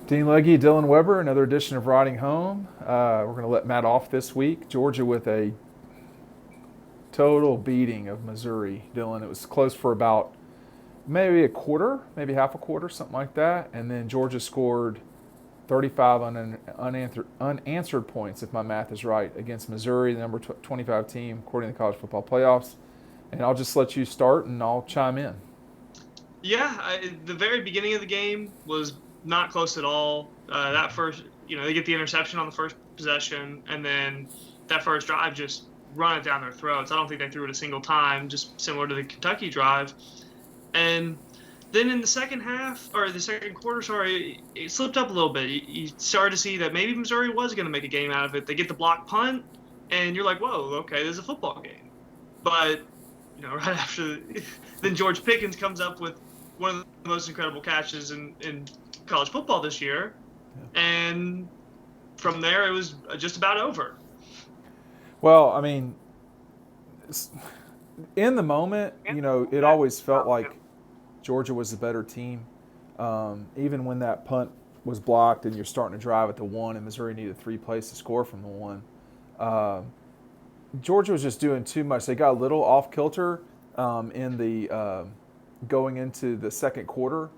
Dean Legge, Dylan Webber, another edition of Riding Home. We're going to let Matt off this week. Georgia with a total beating of Missouri. Dylan, it was close for about maybe a quarter, maybe half a quarter, something like that. And then Georgia scored 35 unanswered points, if my math is right, against Missouri, the number 25 team, according to the college football playoffs. And I'll just let you start and I'll chime in. Yeah, the very beginning of the game was not close at all. That first, they get the interception on the first possession, and then that first drive just run it down their throats. I don't think they threw it a single time, just similar to the Kentucky drive. And then in the second half, or the second quarter, sorry, it slipped up a little bit. You started to see that maybe Missouri was going to make a game out of it. They get the block punt, and you're like, whoa, okay, this is a football game. But, right after, then George Pickens comes up with one of the most incredible catches in college football this year. Yeah. And from there, it was just about over. Well, I mean, in the moment, it always felt like Georgia was the better team. Even when that punt was blocked and you're starting to drive at the one and Missouri needed 3 plays to score from the one, Georgia was just doing too much. They got a little off kilter in the going into the second quarter,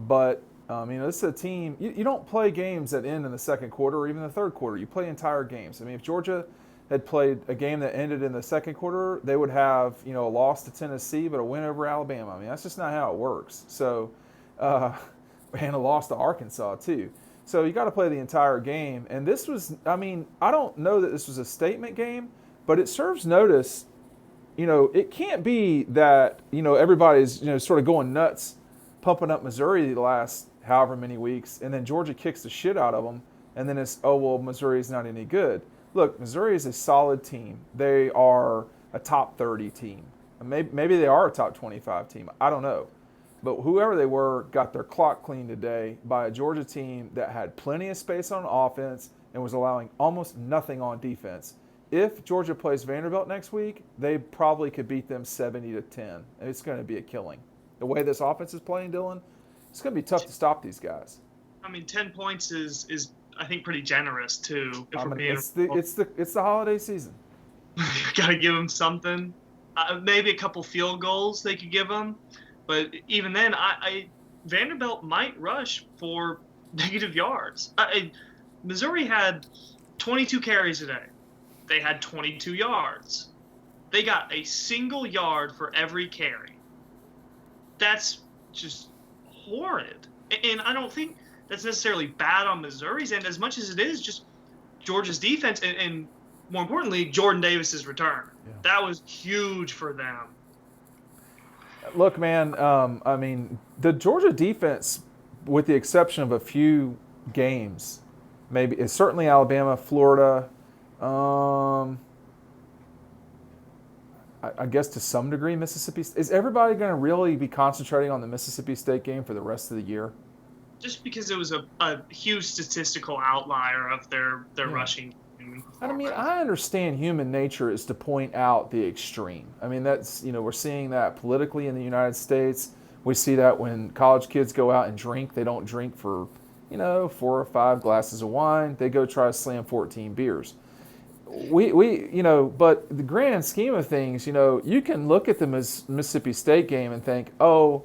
but this is a team. You don't play games that end in the second quarter or even the third quarter. You play entire games. I mean, if Georgia had played a game that ended in the second quarter, they would have a loss to Tennessee but a win over Alabama. I mean, that's just not how it works. So, and a loss to Arkansas too. So you got to play the entire game. And this was, I don't know that this was a statement game, but it serves notice. It can't be that, everybody's, sort of going nuts, pumping up Missouri the last however many weeks, and then Georgia kicks the shit out of them, and then it's, oh, well, Missouri's not any good. Look, Missouri is a solid team. They are a top 30 team. Maybe they are a top 25 team. I don't know. But whoever they were got their clock cleaned today by a Georgia team that had plenty of space on offense and was allowing almost nothing on defense. If Georgia plays Vanderbilt next week, they probably could beat them 70-10. And it's going to be a killing. The way this offense is playing, Dylan, it's going to be tough to stop these guys. 10 points is I think pretty generous too. It's the holiday season. You got to give them something. Maybe a couple field goals they could give them, but even then, Vanderbilt might rush for negative yards. Missouri had 22 carries today. They had 22 yards. They got a single yard for every carry. That's just horrid. And I don't think that's necessarily bad on Missouri's end as much as it is just Georgia's defense and more importantly, Jordan Davis's return. Yeah. That was huge for them. Look, man, the Georgia defense, with the exception of a few games, maybe it's certainly Alabama, Florida, I guess to some degree Mississippi. Is everybody going to really be concentrating on the Mississippi State game for the rest of the year? Just because it was a huge statistical outlier of their rushing. I understand human nature is to point out the extreme. That's, we're seeing that politically in the United States. We see that when college kids go out and drink, they don't drink for, 4 or 5 glasses of wine. They go try to slam 14 beers. But the grand scheme of things, you can look at the Mississippi State game and think, oh,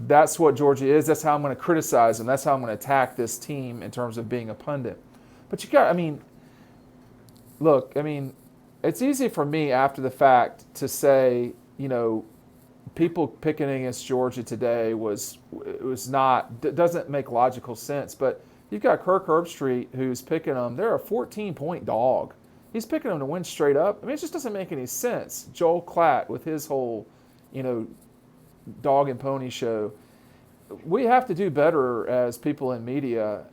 that's what Georgia is. That's how I'm going to criticize them. That's how I'm going to attack this team in terms of being a pundit. But it's easy for me after the fact to say, people picking against Georgia today doesn't make logical sense. But you've got Kirk Herbstreit who's picking them. They're a 14-point dog. He's picking them to win straight up. It just doesn't make any sense. Joel Klatt with his whole, dog and pony show. We have to do better as people in media,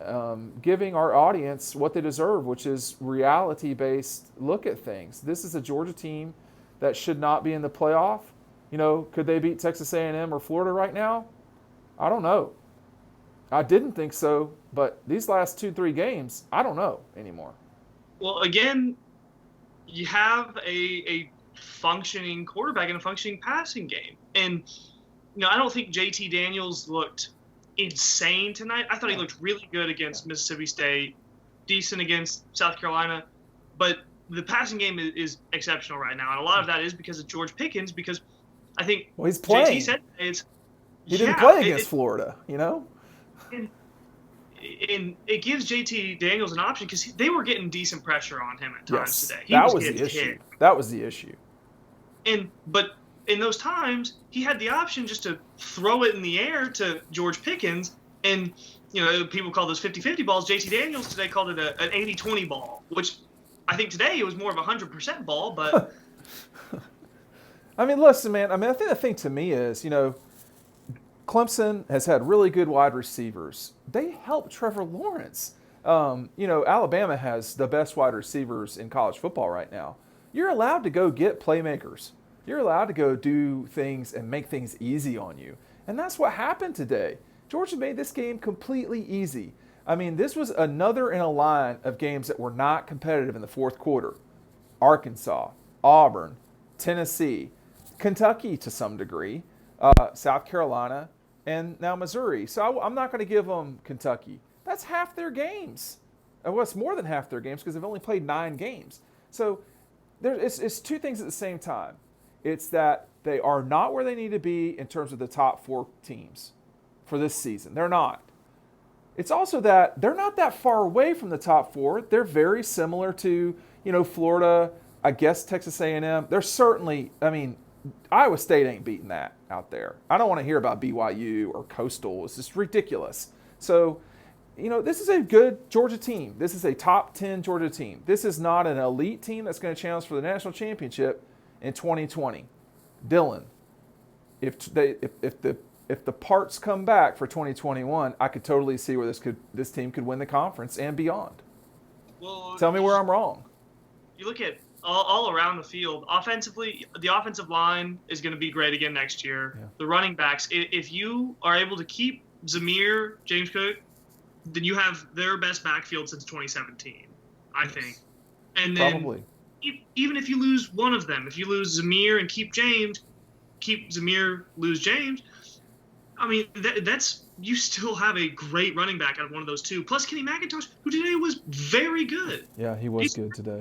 giving our audience what they deserve, which is reality-based look at things. This is a Georgia team that should not be in the playoff. Could they beat Texas A&M or Florida right now? I don't know. I didn't think so, but these last 2-3 games, I don't know anymore. Well, again, you have a functioning quarterback and a functioning passing game. And, I don't think JT Daniels looked insane tonight. I thought he looked really good against Mississippi State, decent against South Carolina, but the passing game is exceptional right now, and a lot of that is because of George Pickens. Because I think He's playing. JT said he didn't play against Florida, And it gives JT Daniels an option because they were getting decent pressure on him at times today. That was the issue. That was the issue. But in those times, he had the option just to throw it in the air to George Pickens. And, people call those 50-50 balls. JT Daniels today called it an 80-20 ball, which I think today it was more of a 100% ball. But I mean, listen, man. I think the thing to me is, Clemson has had really good wide receivers. They help Trevor Lawrence. Alabama has the best wide receivers in college football right now. You're allowed to go get playmakers. You're allowed to go do things and make things easy on you. And that's what happened today. Georgia made this game completely easy. I mean, this was another in a line of games that were not competitive in the fourth quarter. Arkansas, Auburn, Tennessee, Kentucky to some degree, South Carolina, and now Missouri. So I'm not going to give them Kentucky. That's half their games. Well, it's more than half their games because they've only played 9 games. So it's two things at the same time. It's that they are not where they need to be in terms of the top 4 teams for this season. They're not. It's also that they're not that far away from the top 4. They're very similar to, Florida, I guess Texas A&M. They're certainly, Iowa State ain't beating that out there. I don't want to hear about BYU or Coastal. It's just ridiculous. So, this is a good Georgia team. This is a top 10 Georgia team. This is not an elite team that's going to challenge for the national championship in 2020. Dylan, if the parts come back for 2021, I could totally see where this team could win the conference and beyond. Well, tell me where I'm wrong. You look at all around the field. Offensively, the offensive line is going to be great again next year. Yeah. The running backs, if you are able to keep Zamir, James Cook, then you have their best backfield since 2017, I think. And then probably. Even if you lose one of them, if you lose Zamir and keep Zamir, lose James, that's you still have a great running back out of one of those two. Plus Kenny McIntosh, who today was very good. Yeah, he was good today.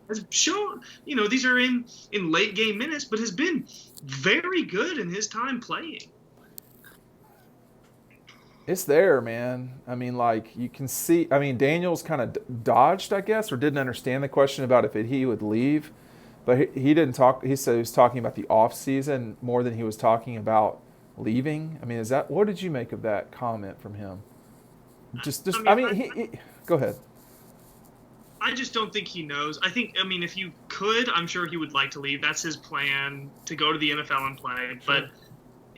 Has shown, these are in late game minutes, but has been very good in his time playing. It's there, man. You can see. Daniels kind of dodged, I guess, or didn't understand the question about if he would leave. But he didn't talk. He said he was talking about the off season more than he was talking about leaving. Is that, what did you make of that comment from him? Go ahead. I just don't think he knows. I think, if you could, I'm sure he would like to leave. That's his plan, to go to the NFL and play. Sure. But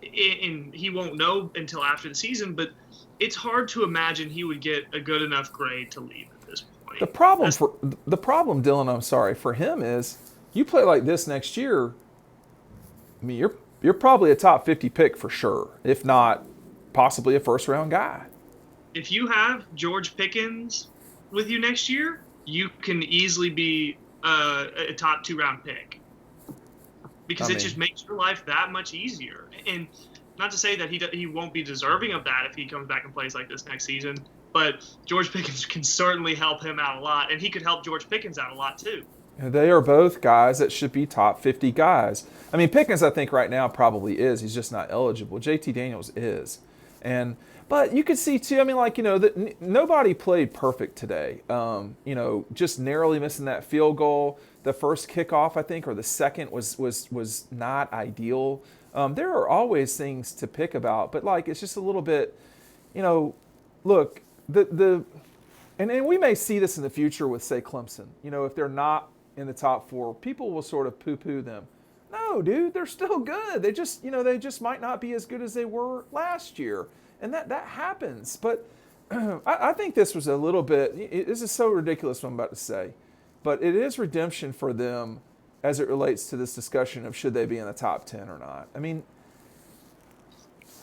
he won't know until after the season. But it's hard to imagine he would get a good enough grade to leave at this point. The problem, Dylan, I'm sorry, for him is you play like this next year. You're probably a top 50 pick for sure, if not possibly a first-round guy. If you have George Pickens with you next year, you can easily be a top 2-round pick because it just makes your life that much easier. And not to say that he won't be deserving of that if he comes back and plays like this next season, but George Pickens can certainly help him out a lot, and he could help George Pickens out a lot too. They are both guys that should be top 50 guys. Pickens, I think right now probably is. He's just not eligible. JT Daniels is. But you could see too, that nobody played perfect today. Just narrowly missing that field goal. The first kickoff, I think, or the second was not ideal. There are always things to pick about, but it's just a little bit, look, and we may see this in the future with, say, Clemson. If they're not in the top 4, people will sort of poo-poo them. No, dude, they're still good. They just might not be as good as they were last year. And that happens. But I think this was a little bit, this is so ridiculous what I'm about to say, but it is redemption for them as it relates to this discussion of should they be in the top 10 or not.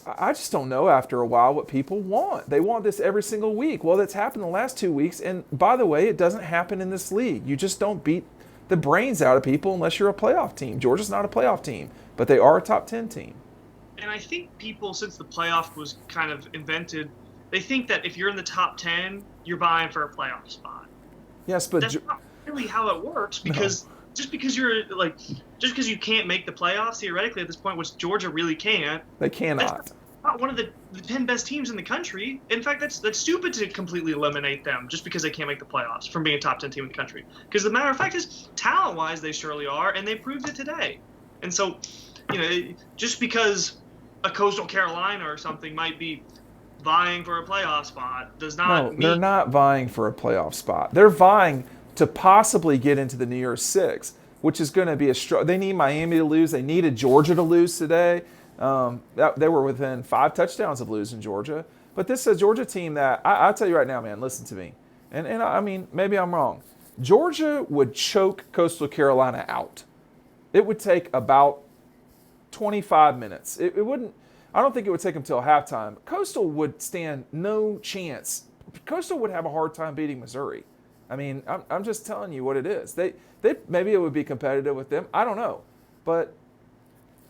I just don't know after a while what people want. They want this every single week. Well, that's happened the last 2 weeks. And by the way, it doesn't happen in this league. You just don't beat the brains out of people unless you're a playoff team. Georgia's not a playoff team, but they are a top 10 team. And I think people, since the playoff was kind of invented, they think that if you're in the top 10, you're vying for a playoff spot. Yes, but That's not really how it works, no, because just because you can't make the playoffs theoretically at this point, which Georgia really can't, they that's cannot. not one of the 10 best teams in the country. In fact, that's stupid to completely eliminate them just because they can't make the playoffs from being a top 10 team in the country. Because the matter of fact is, talent-wise, they surely are, and they proved it today. And so, just because a Coastal Carolina or something might be vying for a playoff spot does No, not they're mean. not vying for a playoff spot. They're vying to possibly get into the New Year's Six, which is going to be a struggle. They need Miami to lose. They needed Georgia to lose today. They were within 5 touchdowns of losing Georgia. But this is a Georgia team that I'll tell you right now, man. Listen to me, and I mean maybe I'm wrong. Georgia would choke Coastal Carolina out. It would take about 25 minutes. It wouldn't. I don't think it would take them till halftime. Coastal would stand no chance. Coastal would have a hard time beating Missouri. I mean, I'm just telling you what it is. They maybe it would be competitive with them. I don't know, but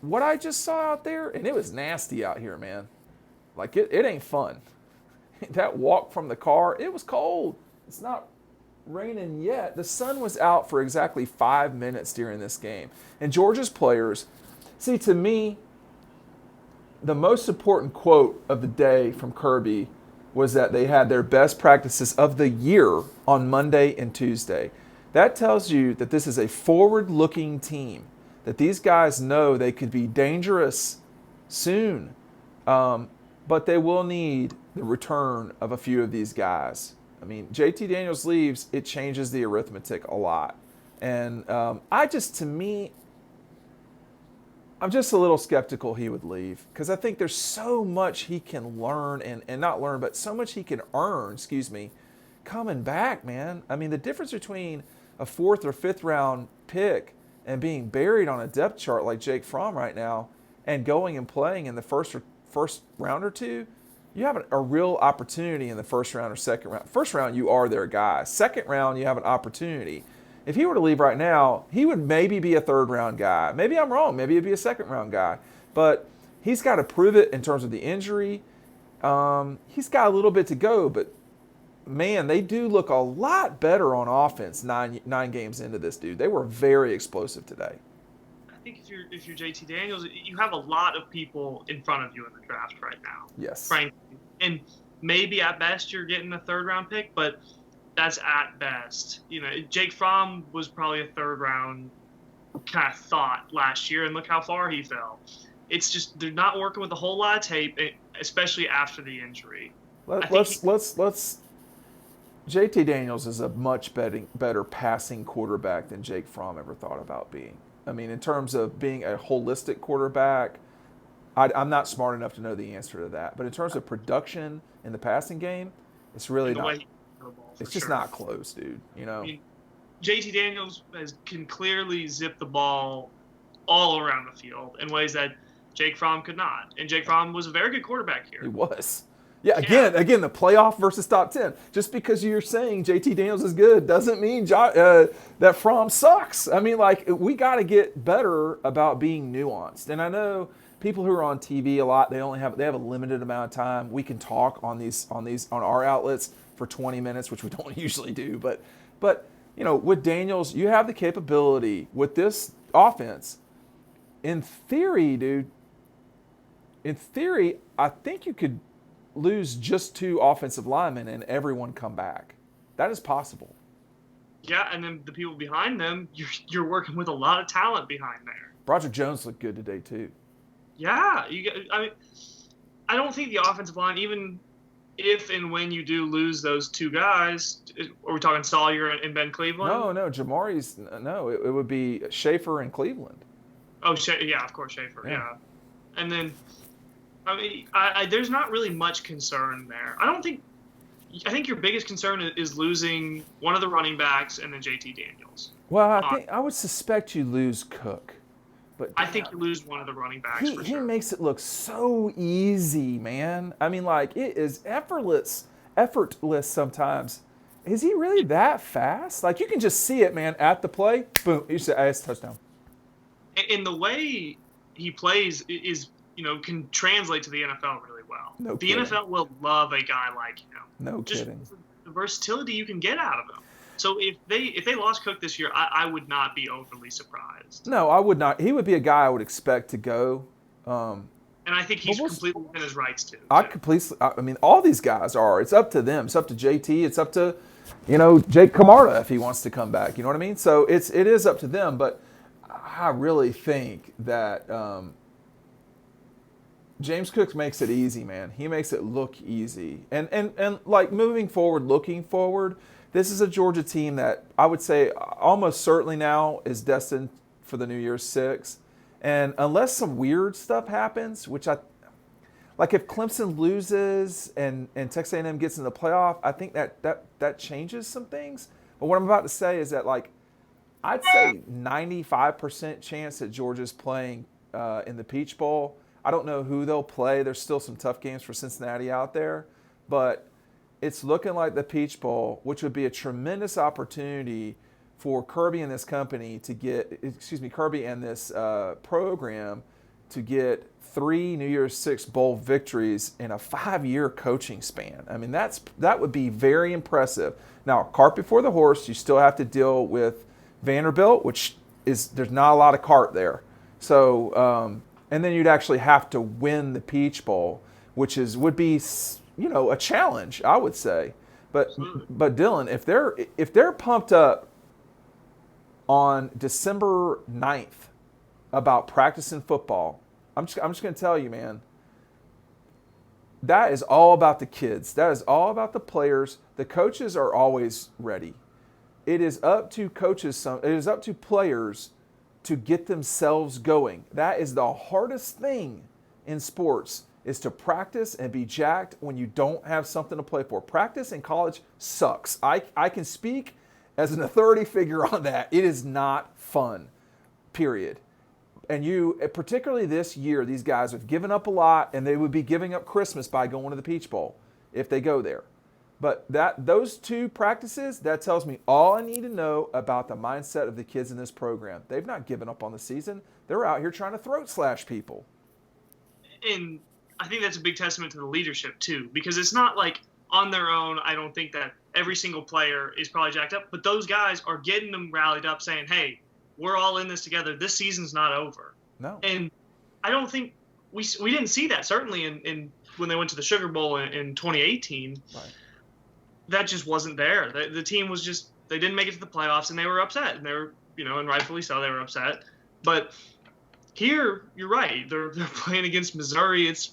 what I just saw out there, and it was nasty out here, man. Like it ain't fun. That walk from the car, it was cold. It's not raining yet. The sun was out for exactly 5 minutes during this game, and Georgia's players. See, to me, the most important quote of the day from Kirby was that they had their best practices of the year on Monday and Tuesday. That tells you that this is a forward-looking team, that these guys know they could be dangerous soon, but they will need the return of a few of these guys. I mean, JT Daniels leaves, it changes the arithmetic a lot. And to me, I'm just a little skeptical he would leave because I think there's so much he can learn and not learn, but so much he can earn, coming back, man. I mean, the difference between a 4th or 5th round pick and being buried on a depth chart like Jake Fromm right now and going and playing in the first round or two, you have a real opportunity in the first round or second round. First round, you are their guy. Second round, you have an opportunity. If he were to leave right now, he would maybe be a 3rd round guy. Maybe I'm wrong. Maybe he'd be a 2nd round guy. But he's got to prove it in terms of the injury. He's got a little bit to go, but man, they do look a lot better on offense 9 games into this, dude. They were very explosive today. I think if you're JT Daniels, you have a lot of people in front of you in the draft right now. Yes. Frankly, and maybe at best you're getting a 3rd round pick, but that's at best. Jake Fromm was probably a 3rd round kind of thought last year, and look how far he fell. It's just they're not working with a whole lot of tape, especially after the injury. Let's JT Daniels is a much better passing quarterback than Jake Fromm ever thought about being. I mean, in terms of being a holistic quarterback, I'm not smart enough to know the answer to that. But in terms of production in the passing game, it's really not. It's just not close, dude. I mean, JT Daniels can clearly zip the ball all around the field in ways that Jake Fromm could not. And Jake Fromm was a very good quarterback here. He was. Yeah, again, the playoff versus top 10. Just because you're saying JT Daniels is good doesn't mean that Fromm sucks. I mean, we got to get better about being nuanced. And I know people who are on TV a lot, they have a limited amount of time. We can talk on our outlets for 20 minutes, which we don't usually do. But with Daniels, you have the capability with this offense. In theory, dude. In theory, I think you could lose just 2 offensive linemen and everyone come back. That is possible. Yeah, and then the people behind them, you're working with a lot of talent behind there. Broderick Jones looked good today too. Yeah, I don't think the offensive line, even if and when you do lose those 2 guys, are we talking Sawyer and Ben Cleveland? No, Jamari's no. It would be Schaefer and Cleveland. Oh, yeah, of course, Schaefer. Yeah, and then. There's not really much concern there. I think your biggest concern is losing one of the running backs and then JT Daniels. Well, I would suspect you lose Cook, but I think you lose one of the running backs for sure. He makes it look so easy, man. I mean, it is effortless sometimes. Is he really that fast? You can just see it, man, at the play. Boom, you say, it's touchdown. And the way he plays is can translate to the NFL really well. No the kidding. NFL will love a guy like him. No Just kidding. the versatility you can get out of him. So if they lost Cook this year, I would not be overly surprised. No, I would not. He would be a guy I would expect to go. And I think he's completely within his rights too. I mean, all these guys are. It's up to them. It's up to JT. It's up to, Jake Camarda if he wants to come back. You know what I mean? So it is up to them. But I really think that James Cook makes it easy, man. He makes it look easy. And like moving forward, looking forward, this is a Georgia team that I would say almost certainly now is destined for the New Year's Six. And unless some weird stuff happens, which like if Clemson loses and Texas A&M gets in the playoff, I think that changes some things. But what I'm about to say is that like I'd say 95% chance that Georgia's playing in the Peach Bowl. I don't know who they'll play. There's still some tough games for Cincinnati out there, but it's looking like the Peach Bowl, which would be a tremendous opportunity for Kirby and this company to get, Kirby and this program to get 3 New Year's Six bowl victories in a 5-year coaching span. I mean, that would be very impressive. Now, cart before the horse, you still have to deal with Vanderbilt, which is there's not a lot of cart there. So, and then you'd actually have to win the Peach Bowl, which would be a challenge, I would say. But Dylan, if they're pumped up on December 9th about practicing football, I'm just going to tell you, man, that is all about the kids. That is all about the players. The coaches are always ready. It is up to coaches. It is up to players to get themselves going. That is the hardest thing in sports, is to practice and be jacked when you don't have something to play for. Practice in college sucks. I can speak as an authority figure on that. It is not fun, period. And particularly this year, these guys have given up a lot, and they would be giving up Christmas by going to the Peach Bowl if they go there. But those 2 practices, that tells me all I need to know about the mindset of the kids in this program. They've not given up on the season. They're out here trying to throat slash people. And I think that's a big testament to the leadership too, because it's not like on their own. I don't think that every single player is probably jacked up, but those guys are getting them rallied up saying, hey, we're all in this together. This season's not over. No. And I don't think we didn't see that, certainly in when they went to the Sugar Bowl in 2018. Right. That just wasn't there. The team was just, they didn't make it to the playoffs, and they were upset. And they were, and rightfully so, they were upset. But here, you're right. They're playing against Missouri. It's,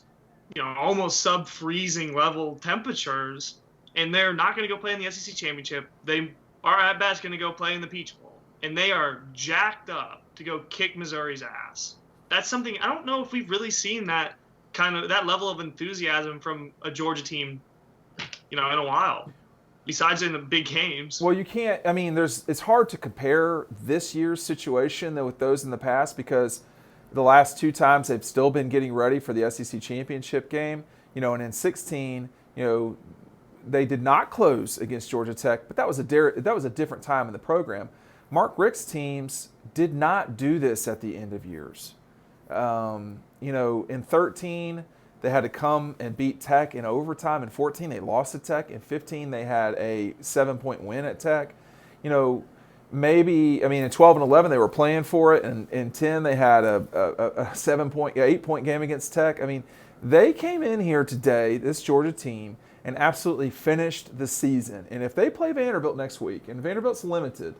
almost sub-freezing level temperatures, and they're not going to go play in the SEC Championship. They are at best going to go play in the Peach Bowl, and they are jacked up to go kick Missouri's ass. That's something, I don't know if we've really seen that level of enthusiasm from a Georgia team, in a while, besides in the big games. Well, you can't, it's hard to compare this year's situation with those in the past, because the last 2 times they've still been getting ready for the SEC championship game, and in 16, they did not close against Georgia Tech, but that was a different time in the program. Mark Richt's teams did not do this at the end of years. In 13, they had to come and beat Tech in overtime. In 14, they lost to Tech. In 15, they had a 7-point win at Tech. Maybe, in 12 and 11, they were playing for it. And in 10, they had a 8-point game against Tech. They came in here today, this Georgia team, and absolutely finished the season. And if they play Vanderbilt next week, and Vanderbilt's limited,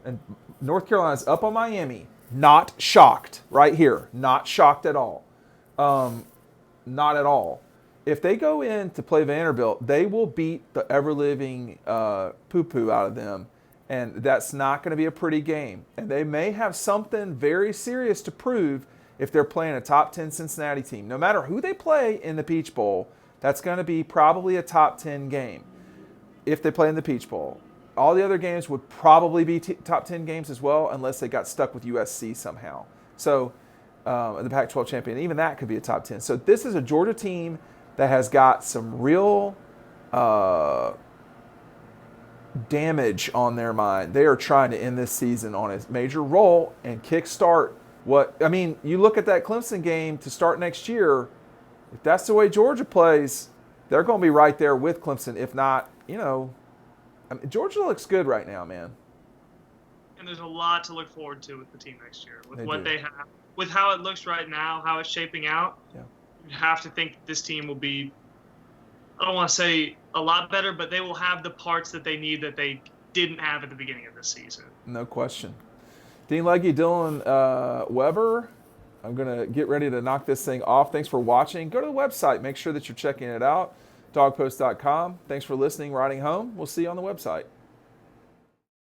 and North Carolina's up on Miami, not shocked right here. Not shocked at all. Not at all. If they go in to play Vanderbilt, they will beat the ever-living poo-poo out of them. And that's not going to be a pretty game. And they may have something very serious to prove if they're playing a top 10 Cincinnati team. No matter who they play in the Peach Bowl, that's going to be probably a top 10 game if they play in the Peach Bowl. All the other games would probably be top 10 games as well, unless they got stuck with USC somehow. So the Pac-12 champion, even that could be a top 10. So this is a Georgia team that has got some real damage on their mind. They are trying to end this season on a major roll and kickstart You look at that Clemson game to start next year. If that's the way Georgia plays, they're going to be right there with Clemson. If not, Georgia looks good right now, man. And there's a lot to look forward to with the team next year, with They do. they have, with how it looks right now, how it's shaping out. Yeah. You have to think this team will be, I don't want to say a lot better, but they will have the parts that they need that they didn't have at the beginning of this season. No question. Dean Legge, Dylan Webber, I'm going to get ready to knock this thing off. Thanks for watching. Go to the website. Make sure that you're checking it out, dogpost.com. Thanks for listening, riding home. We'll see you on the website.